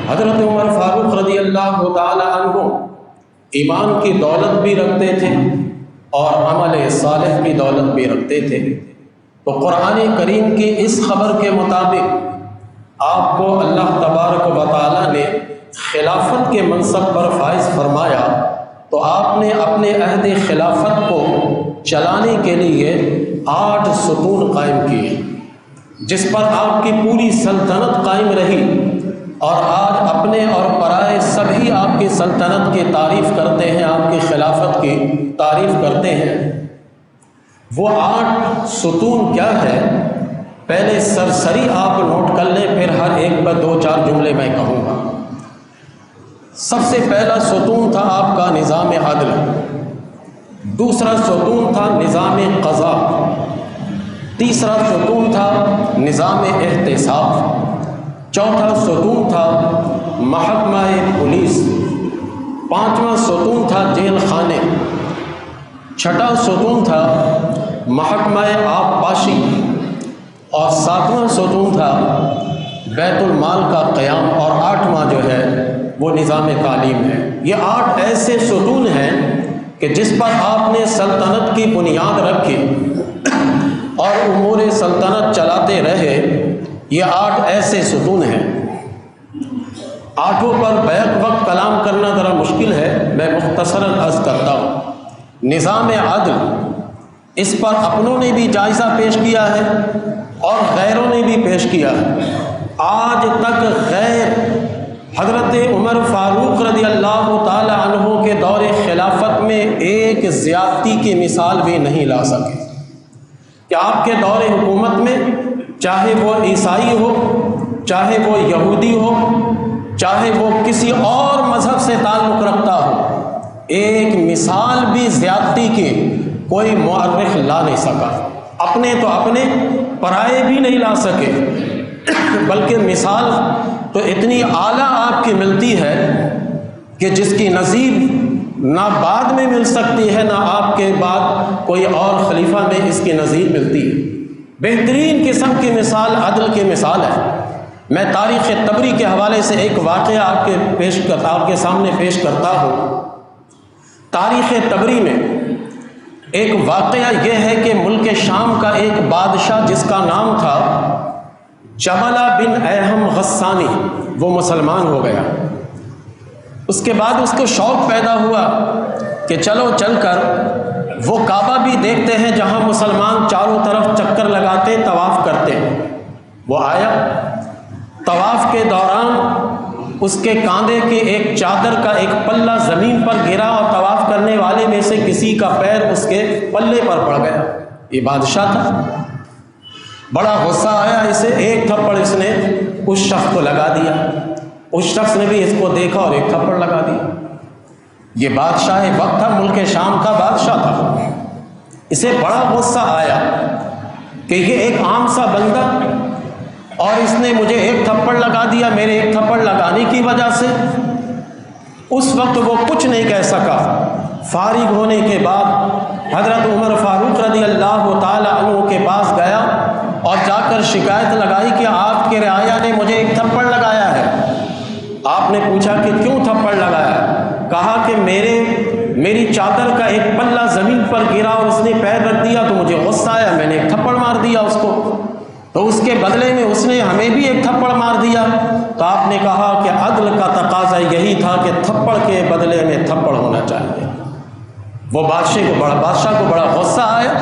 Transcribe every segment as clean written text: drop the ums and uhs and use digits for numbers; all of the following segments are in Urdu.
حضرت عمر فاروق رضی اللہ تعالی عنہ ایمان کی دولت بھی رکھتے تھے اور عمل صالح کی دولت بھی رکھتے تھے۔ تو قرآن کریم کی اس خبر کے مطابق آپ کو اللہ تبارک و تعالیٰ نے خلافت کے منصب پر فائز فرمایا، تو آپ نے اپنے عہد خلافت کو چلانے کے لیے 8 ستون قائم کیے، جس پر آپ کی پوری سلطنت قائم رہی، اور آج اپنے اور پرائے سبھی آپ کی سلطنت کی تعریف کرتے ہیں، آپ کی خلافت کی تعریف کرتے ہیں۔ وہ 8 ستون کیا ہے؟ پہلے سرسری آپ نوٹ کر لیں، پھر ہر ایک پر 2-4 جملے میں کہوں گا۔ سب سے پہلا ستون تھا آپ کا نظام عدل، دوسرا ستون تھا نظام قضا، تیسرا ستون تھا نظام احتساب، چوتھا ستون تھا محکمہ پولیس، پانچواں ستون تھا جیل خانے، چھٹا ستون تھا محکمہ آبپاشی، اور 7واں ستون تھا بیت المال کا قیام، اور 8واں جو ہے وہ نظام تعلیم ہے۔ یہ 8 ایسے ستون ہیں کہ جس پر آپ نے سلطنت کی بنیاد رکھی اور امور سلطنت چلاتے رہے۔ یہ 8 ایسے ستون ہیں۔ 8 پر بیک وقت کلام کرنا ذرا مشکل ہے، میں مختصراً عرض کرتا ہوں۔ نظام عدل، اس پر اپنوں نے بھی جائزہ پیش کیا ہے اور غیروں نے بھی پیش کیا ہے۔ آج تک غیر حضرت عمر فاروق رضی اللہ تعالی عنہ کے دور خلافت میں ایک زیادتی کی مثال بھی نہیں لا سکے کہ آپ کے دور حکومت میں چاہے وہ عیسائی ہو، چاہے وہ یہودی ہو، چاہے وہ کسی اور مذہب سے تعلق رکھتا ہو، ایک مثال بھی زیادتی کی کوئی مورخ لا نہیں سکا۔ اپنے تو اپنے، پرائے بھی نہیں لا سکے، بلکہ مثال تو اتنی اعلیٰ آپ کی ملتی ہے کہ جس کی نظیر نہ بعد میں مل سکتی ہے، نہ آپ کے بعد کوئی اور خلیفہ میں اس کی نظیر ملتی ہے۔ بہترین قسم کی مثال عدل کی مثال ہے۔ میں تاریخ تبری کے حوالے سے ایک واقعہ آپ کے سامنے پیش کرتا ہوں۔ تاریخ تبری میں ایک واقعہ یہ ہے کہ ملک شام کا ایک بادشاہ جس کا نام تھا جبلہ بن ایہم غسانی، وہ مسلمان ہو گیا۔ اس کے بعد اس کو شوق پیدا ہوا کہ چلو چل کر وہ کعبہ بھی دیکھتے ہیں جہاں مسلمان چاروں طرف چکر لگاتے طواف کرتے ہیں۔ وہ آیا، طواف کے دوران اس کے کاندھے کے ایک چادر کا ایک پلہ زمین پر گرا اور طواف کرنے والے میں سے کسی کا پیر اس کے پلے پر پڑ گیا۔ یہ بادشاہ تھا، بڑا غصہ آیا اسے، ایک تھپڑ اس نے اس شخص کو لگا دیا۔ اس شخص نے بھی اس کو دیکھا اور ایک تھپڑ لگا دیا۔ یہ بادشاہ وقت تھا، ملک شام کا بادشاہ تھا۔ اسے بڑا غصہ آیا کہ یہ ایک عام سا بندہ، اور اس نے مجھے ایک تھپڑ لگا دیا میرے ایک تھپڑ لگانے کی وجہ سے۔ اس وقت وہ کچھ نہیں کہہ سکا۔ فارغ ہونے کے بعد حضرت عمر فاروق رضی اللہ تعالی عنہ کے پاس گیا اور جا کر شکایت لگائی کہ آپ کے رعایا نے مجھے ایک تھپڑ لگایا ہے۔ آپ نے پوچھا کہ کیوں تھپڑ لگایا؟ کہا کہ میری چادر کا ایک پلہ زمین پر گرا اور اس نے پیر رکھ دیا تو مجھے غصہ آیا، میں نے ایک تھپڑ مار دیا اس کو، تو اس کے بدلے میں اس نے ہمیں بھی ایک تھپڑ مار دیا۔ تو آپ نے کہا کہ عدل کا تقاضا یہی تھا کہ تھپڑ کے بدلے میں تھپڑ ہونا چاہیے۔ وہ بادشاہ کو بڑا غصہ آیا،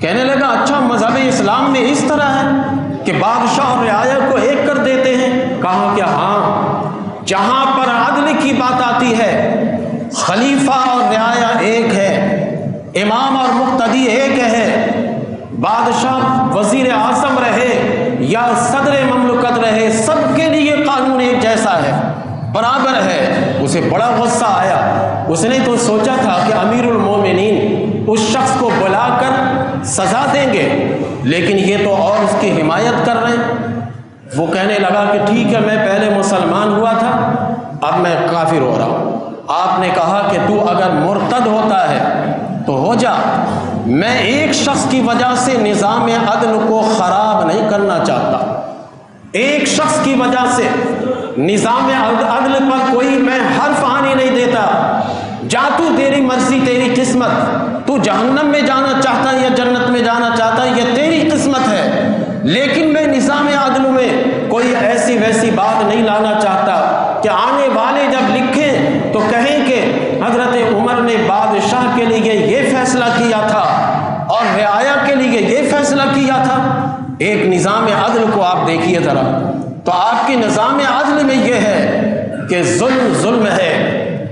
کہنے لگا اچھا مذہب اسلام میں اس طرح ہے کہ بادشاہ اور رعایا کو ایک کر دیتے ہیں؟ کہا کہ ہاں، جہاں پر عدل کی بات آتی ہے خلیفہ اور رعایا ایک ہے، امام اور مقتدی ایک ہے، بادشاہ وزیر اعظم رہے یا صدر مملکت رہے، سب کے لیے قانون ایک جیسا ہے، برابر ہے۔ اسے بڑا غصہ آیا۔ اس نے تو سوچا تھا کہ امیر المومنین اس شخص کو بلا کر سزا دیں گے، لیکن یہ تو اور اس کی حمایت کر رہے ہیں۔ وہ کہنے لگا کہ ٹھیک ہے، میں پہلے مسلمان ہوا تھا، اب میں کافر ہو رہا ہوں۔ آپ نے کہا کہ تو اگر مرتد ہوتا ہے تو ہو جا، میں ایک شخص کی وجہ سے نظام عدل کو خراب نہیں کرنا چاہتا، ایک شخص کی وجہ سے نظام عدل پر کوئی میں حرف آنے نہیں دیتا، جا تو تیری مرضی تیری قسمت، تو جہنم میں جانا چاہتا ہے یا جنت میں جانا چاہتا ہے یہ تیری قسمت ہے، لیکن میں نظام عدل میں کوئی ایسی ویسی بات نہیں لانا چاہتا کہ آنے والے جب لکھیں تو کہیں کہ حضرت عمر نے بادشاہ کے لیے یہ فیصلہ کیا تھا اور رعایا کے لیے یہ فیصلہ کیا تھا۔ ایک نظام عدل کو آپ دیکھیے ذرا، تو آپ کے نظام عدل میں یہ ہے کہ ظلم ظلم ہے۔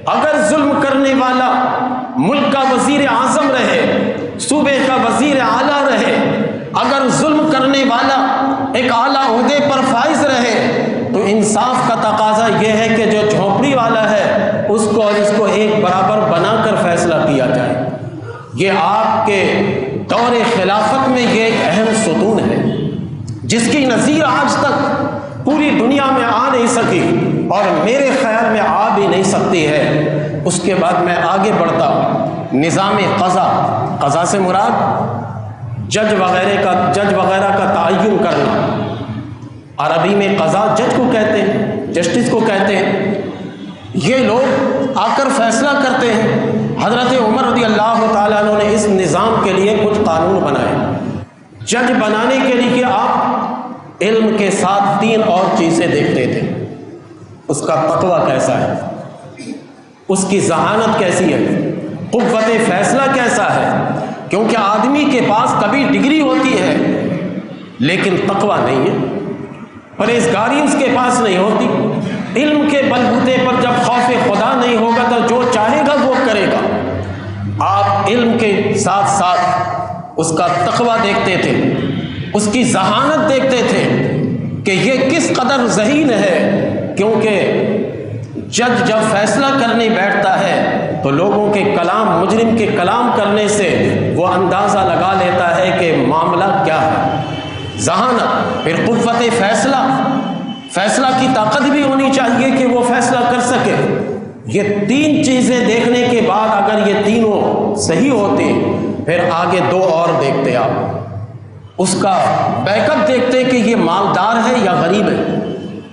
اگر ظلم کرنے والا ملک کا وزیر اعظم رہے، صوبے کا وزیر اعلیٰ رہے، اگر ظلم کرنے والا ایک اعلیٰ عہدے پر فائز رہے تو انصاف کا تقاضا یہ ہے کہ جو جھونپڑی والا ہے اس کو اور اس کو ایک برابر بنا کر فیصلہ کیا جائے۔ یہ آپ کے دور خلافت میں یہ ایک اہم ستون ہے جس کی نظیر آج تک پوری دنیا میں آ نہیں سکی اور میرے خیال میں آ بھی نہیں سکتی ہے۔ اس کے بعد میں آگے بڑھتا ہوں، نظام قضا، قضا سے مراد جج وغیرہ کا تعین کرنا، عربی میں قضا جج کو کہتے ہیں، جسٹس کو کہتے ہیں۔ یہ لوگ آ کر فیصلہ کرتے ہیں۔ حضرت عمر رضی اللہ تعالیٰ عنہ نے اس نظام کے لیے کچھ قانون بنائے۔ جج بنانے کے لیے آپ علم کے ساتھ 3 اور چیزیں دیکھتے تھے، اس کا تقوی کیسا ہے، اس کی ذہانت کیسی ہے، قوت فیصلہ کیسا ہے، کیونکہ آدمی کے پاس کبھی ڈگری ہوتی ہے لیکن تقوی نہیں ہے، پرہیزگاری اس کے پاس نہیں ہوتی۔ علم کے بلبوتے پر جب خوف خدا نہیں ہوگا تو جو چاہے گا وہ کرے گا۔ آپ علم کے ساتھ ساتھ اس کا تقوی دیکھتے تھے، اس کی ذہانت دیکھتے تھے کہ یہ کس قدر ذہین ہے، کیونکہ جج جب فیصلہ کرنے بیٹھتا ہے تو لوگوں کے کلام، مجرم کے کلام کرنے سے وہ اندازہ لگا لیتا ہے کہ معاملہ کیا ہے۔ ذہانت، پھر قوت فیصلہ کی طاقت بھی ہونی چاہیے کہ وہ فیصلہ کر سکے۔ یہ 3 چیزیں دیکھنے کے بعد اگر یہ تینوں صحیح ہوتے پھر آگے 2 اور دیکھتے، آپ اس کا بیک اپ دیکھتے کہ یہ مالدار ہے یا غریب ہے۔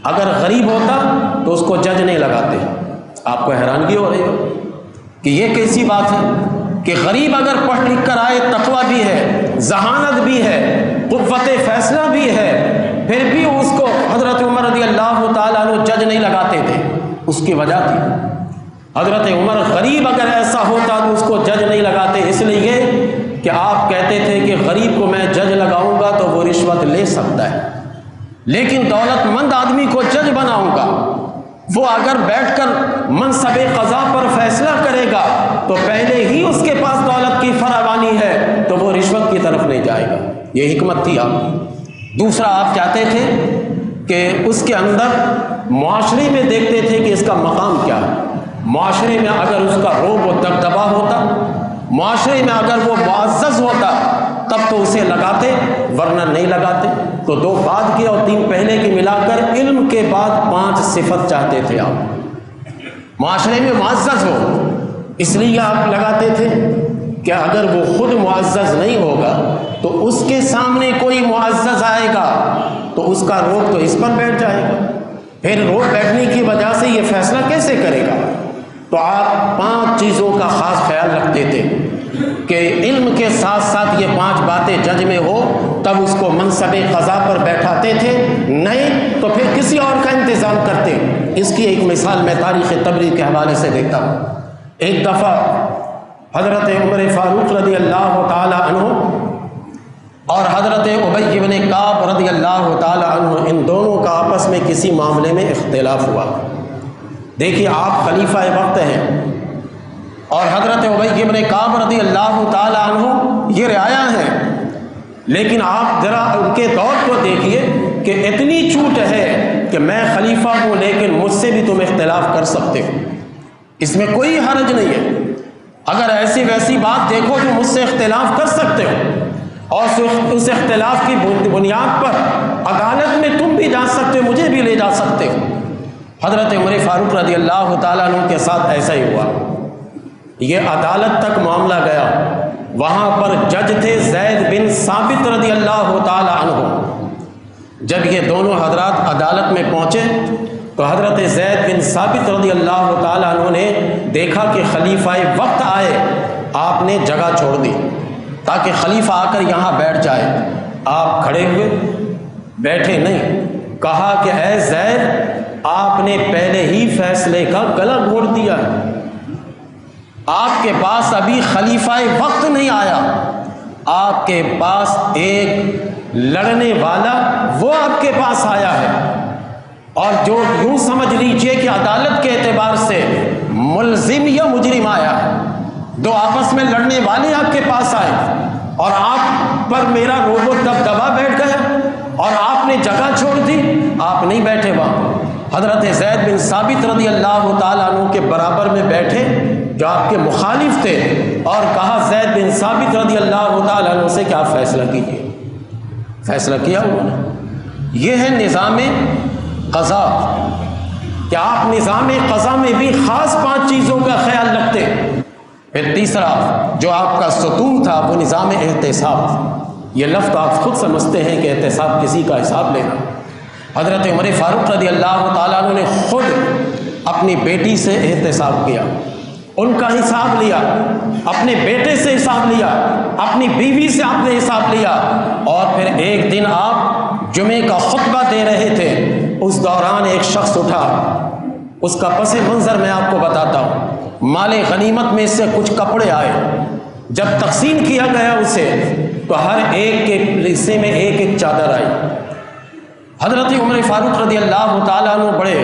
اگر غریب ہوتا تو اس کو جج نہیں لگاتے۔ آپ کو حیرانگی ہو رہی ہو کہ یہ کیسی بات ہے کہ غریب اگر پڑھ لکھ کر آئے، تقوی بھی ہے، ذہانت بھی ہے، قوت فیصلہ بھی ہے، پھر بھی اس کو حضرت عمر رضی اللہ تعالیٰ عنہ جج نہیں لگاتے تھے۔ اس کی وجہ تھی حضرت عمر غریب اگر ایسا ہوتا تو اس کو جج نہیں لگاتے، اس لیے کہ آپ کہتے تھے کہ غریب کو میں جج لگاؤں گا تو وہ رشوت لے سکتا ہے، لیکن دولت مند آدمی کو جج بناؤں گا، وہ اگر بیٹھ کر منصب قضا پر فیصلہ کرے گا تو پہلے ہی اس کے پاس دولت کی فراوانی ہے تو وہ رشوت کی طرف نہیں جائے گا۔ یہ حکمت تھی آپ۔ دوسرا، آپ چاہتے تھے کہ اس کے اندر معاشرے میں دیکھتے تھے کہ اس کا مقام کیا ہے۔ معاشرے میں اگر اس کا رعب و دبدبہ ہوتا، معاشرے میں اگر وہ معزز ہوتا تب تو اسے لگاتے، ورنہ نہیں لگاتے۔ تو 2 بعد کی اور 3 پہلے کی ملا کر علم کے بعد 5 صفت چاہتے تھے آپ۔ معاشرے میں معزز ہو، اس لیے آپ لگاتے تھے کہ اگر وہ خود معزز نہیں ہوگا تو اس کے سامنے کوئی معزز آئے گا تو اس کا روب تو اس پر بیٹھ جائے گا، پھر روب بیٹھنے کی وجہ سے یہ فیصلہ کیسے کرے گا۔ تو آپ 5 چیزوں کا خاص خیال رکھتے تھے کہ علم کے ساتھ ساتھ یہ 5 باتیں جج میں ہو تب اس کو منصب قضا پر بیٹھاتے تھے، نہیں تو پھر کسی اور کا انتظام کرتے۔ اس کی ایک مثال میں تاریخ تبری کے حوالے سے دیکھتا ہوں۔ ایک دفعہ حضرت عمر فاروق رضی اللہ تعالی عنہ اور حضرت ابی بن کعب رضی اللہ تعالی عنہ، ان دونوں کا آپس میں کسی معاملے میں اختلاف ہوا۔ دیکھیے، آپ خلیفہ وقت ہیں اور حضرت ابی بن کعب رضی اللہ تعالی عنہ یہ رعایا ہیں، لیکن آپ ذرا ان کے دور کو دیکھیے کہ اتنی چھوٹ ہے کہ میں خلیفہ ہوں لیکن مجھ سے بھی تم اختلاف کر سکتے ہو، اس میں کوئی حرج نہیں ہے۔ اگر ایسی ویسی بات دیکھو تو مجھ سے اختلاف کر سکتے ہو اور اس اختلاف کی بنیاد پر عدالت میں تم بھی جا سکتے ہو، مجھے بھی لے جا سکتے ہو۔ حضرت عمر فاروق رضی اللہ تعالیٰ عنہ کے ساتھ ایسا ہی ہوا۔ یہ عدالت تک معاملہ گیا، وہاں پر جج تھے زید بن ثابت رضی اللہ تعالیٰ عنہ۔ جب یہ دونوں حضرات عدالت میں پہنچے تو حضرت زید بن ثابت رضی اللہ تعالیٰ عنہ نے دیکھا کہ خلیفہ وقت آئے، آپ نے جگہ چھوڑ دی تاکہ خلیفہ آ کر یہاں بیٹھ جائے۔ آپ کھڑے ہوئے، بیٹھے نہیں، کہا کہ اے زید، آپ نے پہلے ہی فیصلے کا گلا گھونٹ دیا ہے، آپ کے پاس ابھی خلیفہ وقت نہیں آیا، آپ کے پاس ایک لڑنے والا وہ آپ کے پاس آیا ہے، اور جو یوں سمجھ لیجئے کہ عدالت کے اعتبار سے ملزم یا مجرم آیا ہے، دو آپس میں لڑنے والے آپ کے پاس آئے اور آپ پر میرا روب و دبدبا بیٹھ گیا اور آپ نے جگہ چھوڑ دی، آپ نہیں بیٹھے وہاں، حضرت زید بن ثابت رضی اللہ تعالیٰ عنہ کے برابر میں بیٹھے جو آپ کے مخالف تھے، اور کہا زید بن ثابت رضی اللہ تعالیٰ عنہ سے کہ آپ فیصلہ کیجیے۔ فیصلہ کیا انہوں نے۔ یہ ہے نظام قضا کہ آپ نظام قضا میں بھی خاص 5 چیزوں کا خیال رکھتے۔ پھر تیسرا جو آپ کا ستون تھا وہ نظام احتساب۔ یہ لفظ آپ خود سمجھتے ہیں کہ احتساب کسی کا حساب لینا۔ حضرت عمر فاروق رضی اللہ تعالیٰ عنہ نے خود اپنی بیٹی سے احتساب کیا، ان کا حساب لیا، اپنے بیٹے سے حساب لیا، اپنی بیوی سے آپ نے حساب لیا، اور پھر ایک دن آپ جمعے کا خطبہ دے رہے تھے، اس دوران ایک شخص اٹھا، اس کا پس منظر میں آپ کو بتاتا ہوں۔ مال غنیمت میں سے کچھ کپڑے آئے، جب تقسیم کیا گیا اسے تو ہر ایک کے حصے میں ایک ایک چادر آئی۔ حضرت عمر فاروق رضی اللہ تعالیٰ عنہ بڑے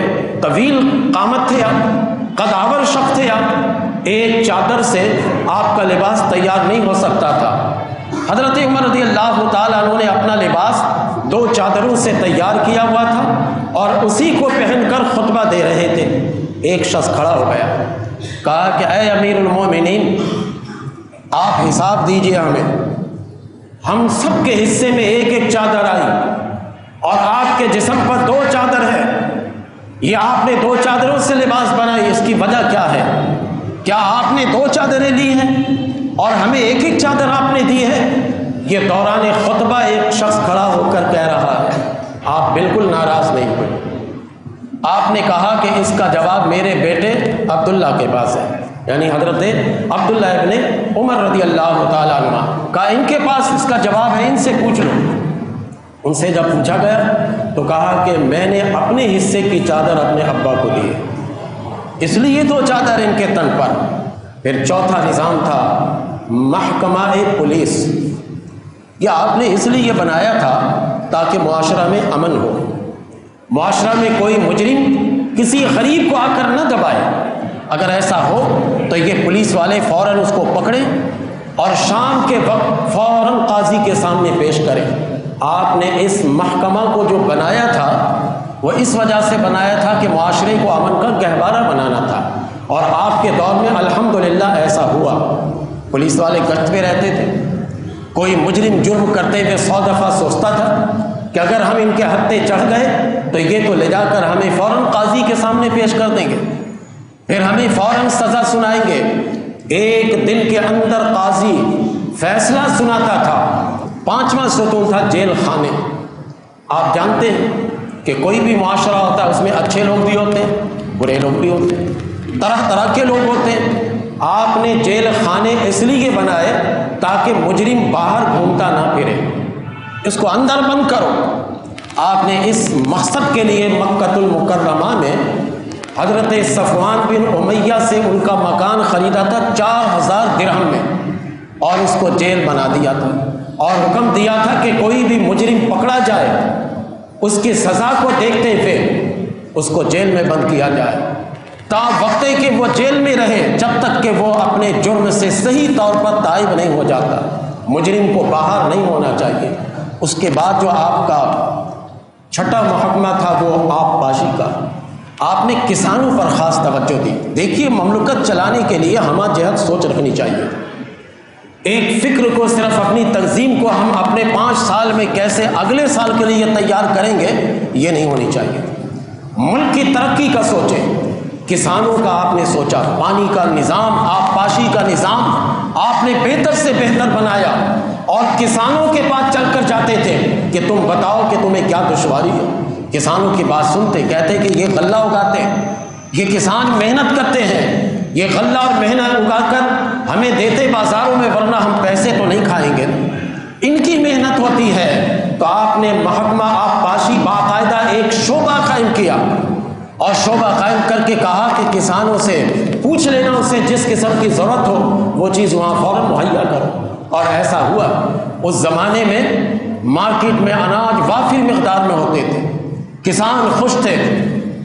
طویل قامت تھے، آپ قدآور شخص تھے، آپ ایک چادر سے آپ کا لباس تیار نہیں ہو سکتا تھا۔ حضرت عمر رضی اللہ تعالیٰ عنہ نے اپنا لباس 2 چادروں سے تیار کیا ہوا تھا اور اسی کو پہن کر خطبہ دے رہے تھے۔ ایک شخص کھڑا ہو گیا، کہا کہ اے امیر المومنین، آپ حساب دیجئے ہمیں، ہم سب کے حصے میں ایک ایک چادر آئی اور آپ کے جسم پر 2 چادر ہے، یہ آپ نے 2 چادروں سے لباس بنائی، اس کی وجہ کیا ہے؟ کیا آپ نے 2 چادریں لی ہیں اور ہمیں ایک ایک چادر آپ نے دی ہے؟ یہ دوران خطبہ ایک شخص کھڑا ہو کر کہہ رہا ہے۔ آپ بالکل ناراض نہیں ہوئے، آپ نے کہا کہ اس کا جواب میرے بیٹے عبداللہ کے پاس ہے، یعنی حضرت عبداللہ ابن عمر رضی اللہ تعالیٰ عنہ، کہا ان کے پاس اس کا جواب ہے، ان سے پوچھ لو۔ ان سے جب پوچھا گیا تو کہا کہ میں نے اپنے حصے کی چادر اپنے ابا کو دی، اس لیے 2 چادر ان کے تن پر۔ پھر چوتھا نظام تھا محکمہ پولیس۔ یہ آپ نے اس لیے بنایا تھا تاکہ معاشرہ میں امن ہو، معاشرہ میں کوئی مجرم کسی غریب کو آ کر نہ دبائے۔ اگر ایسا ہو تو یہ پولیس والے فوراً اس کو پکڑیں اور شام کے وقت فوراً قاضی کے سامنے پیش کریں۔ آپ نے اس محکمہ کو جو بنایا تھا وہ اس وجہ سے بنایا تھا کہ معاشرے کو امن کا گہوارہ بنانا تھا، اور آپ کے دور میں الحمدللہ ایسا ہوا۔ پولیس والے گشت پہ رہتے تھے، کوئی مجرم جرم کرتے ہوئے 100 دفعہ سوچتا تھا کہ اگر ہم ان کے ہتھے چڑھ گئے تو یہ تو لے جا کر ہمیں فوراً قاضی کے سامنے پیش کر دیں گے، پھر ہمیں فوراً سزا سنائیں گے۔ ایک دن کے اندر قاضی فیصلہ سناتا تھا۔ 5واں ستون تھا جیل خانے۔ آپ جانتے ہیں کہ کوئی بھی معاشرہ ہوتا ہے اس میں اچھے لوگ بھی ہوتے ہیں، برے لوگ بھی ہوتے ہیں، طرح طرح کے لوگ ہوتے ہیں۔ آپ نے جیل خانے اس لیے بنائے تاکہ مجرم باہر گھومتا نہ پھرے، اس کو اندر بند کرو۔ آپ نے اس مقصد کے لیے مکہ المکرمہ میں حضرت صفوان بن امیہ سے ان کا مکان خریدا تھا 4000 درہم میں، اور اس کو جیل بنا دیا تھا، اور حکم دیا تھا کہ کوئی بھی مجرم پکڑا جائے اس کی سزا کو دیکھتے ہوئے اس کو جیل میں بند کیا جائے، تا وقت کہ وہ جیل میں رہے جب تک کہ وہ اپنے جرم سے صحیح طور پر تائب نہیں ہو جاتا۔ مجرم کو باہر نہیں ہونا چاہیے۔ اس کے بعد جو آپ کا 6واں محکمہ تھا وہ آپ پاشی کا۔ آپ نے کسانوں پر خاص توجہ دی۔ دیکھیے، مملکت چلانے کے لیے ہمہ جہت سوچ رکھنی چاہیے۔ ایک فکر کو صرف اپنی تنظیم کو ہم اپنے 5 سال میں کیسے اگلے سال کے لیے تیار کریں گے، یہ نہیں ہونی چاہیے۔ ملک کی ترقی کا سوچیں، کسانوں کا آپ نے سوچا، پانی کا نظام، آپ پاشی کا نظام آپ نے بہتر سے بہتر بنایا، اور کسانوں کے پاس چل کر جاتے تھے کہ تم بتاؤ کہ تمہیں کیا دشواری ہے، کسانوں کی بات سنتے، کہتے کہ یہ غلہ اگاتے ہیں، یہ کسان محنت کرتے ہیں، یہ غلہ اور محنت اگا کر ہمیں دیتے بازاروں میں، ورنہ ہم پیسے تو نہیں کھائیں گے، ان کی محنت ہوتی ہے۔ تو آپ نے محکمہ آبپاشی باقاعدہ ایک شعبہ قائم کیا، اور شعبہ قائم کر کے کہا کہ کسانوں سے پوچھ لینا، اسے جس قسم کی ضرورت ہو وہ چیز وہاں فوراً مہیا کرو۔ اور ایسا ہوا۔ اس زمانے میں مارکیٹ میں اناج وافر مقدار میں ہوتے تھے، کسان خوش تھے،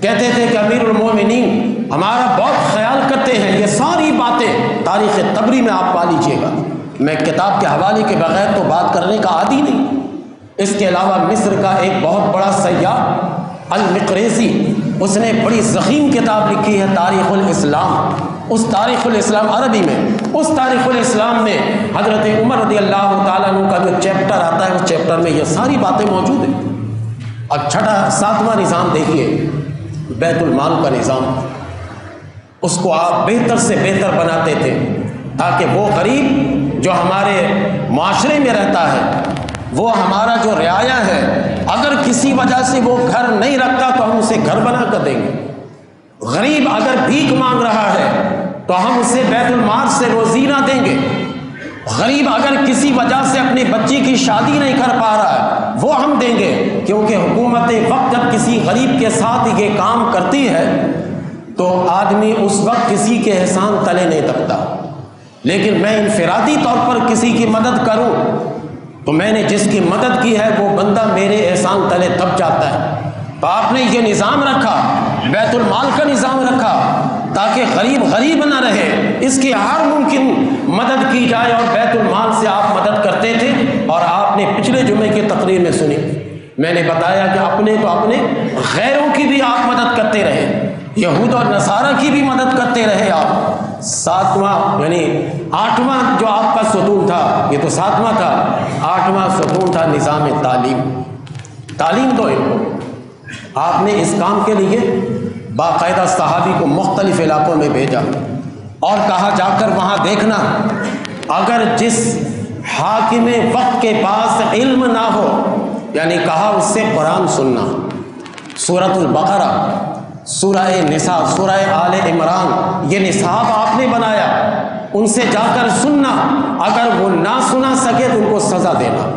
کہتے تھے کہ امیر المومنین ہمارا بہت خیال کرتے ہیں۔ یہ ساری باتیں تاریخ طبری میں آپ پا لیجیے گا، میں کتاب کے حوالے کے بغیر تو بات کرنے کا عادی نہیں۔ اس کے علاوہ مصر کا ایک بہت بڑا سیاح المقریزی، اس نے بڑی ضخیم کتاب لکھی ہے تاریخ الاسلام۔ اس تاریخ الاسلام عربی میں، اس تاریخ الاسلام میں حضرت عمر رضی اللہ تعالیٰ عنہ کا جو چیپٹر آتا ہے، اس چیپٹر میں یہ ساری باتیں موجود ہیں۔ اب چھٹا 7واں نظام دیکھیے، بیت المال کا نظام، اس کو آپ بہتر سے بہتر بناتے تھے تاکہ وہ غریب جو ہمارے معاشرے میں رہتا ہے، وہ ہمارا جو رعایا ہے، اگر کسی وجہ سے وہ گھر نہیں رکھتا تو ہم اسے گھر بنا کر دیں گے۔ غریب اگر بھیک مانگ رہا ہے تو ہم اسے بیت المال سے روزی نہ دیں گے۔ غریب اگر کسی وجہ سے اپنی بچی کی شادی نہیں کر پا رہا ہے وہ ہم دیں گے، کیونکہ حکومت وقت جب کسی غریب کے ساتھ یہ کام کرتی ہے تو آدمی اس وقت کسی کے احسان تلے نہیں دبتا۔ لیکن میں انفرادی طور پر کسی کی مدد کروں تو میں نے جس کی مدد کی ہے وہ بندہ میرے احسان تلے دب جاتا ہے۔ تو آپ نے یہ نظام رکھا، بیت المال کا نظام رکھا، تاکہ غریب غریب نہ رہے، اس کی ہر ممکن مدد کی جائے، اور بیت المال سے آپ مدد کرتے تھے۔ اور آپ نے پچھلے جمعے کی تقریر میں سنی، میں نے بتایا کہ اپنے تو اپنے، غیروں کی بھی آپ مدد کرتے رہے، یہود اور نصارہ کی بھی مدد کرتے رہے آپ۔ 7واں یعنی 8واں جو آپ کا ستون تھا، یہ تو 7واں تھا، 8واں ستون تھا نظام تعلیم۔ تعلیم دو ان کو۔ آپ نے اس کام کے لیے باقاعدہ صحابی کو مختلف علاقوں میں بھیجا اور کہا جا کر وہاں دیکھنا، اگر جس حاکم وقت کے پاس علم نہ ہو، یعنی کہا اس سے قرآن سننا، سورۃ البقرہ، سورہ نساء، سورہ آل عمران، یہ نصاب آپ نے بنایا، ان سے جا کر سننا، اگر وہ نہ سنا سکے تو ان کو سزا دینا۔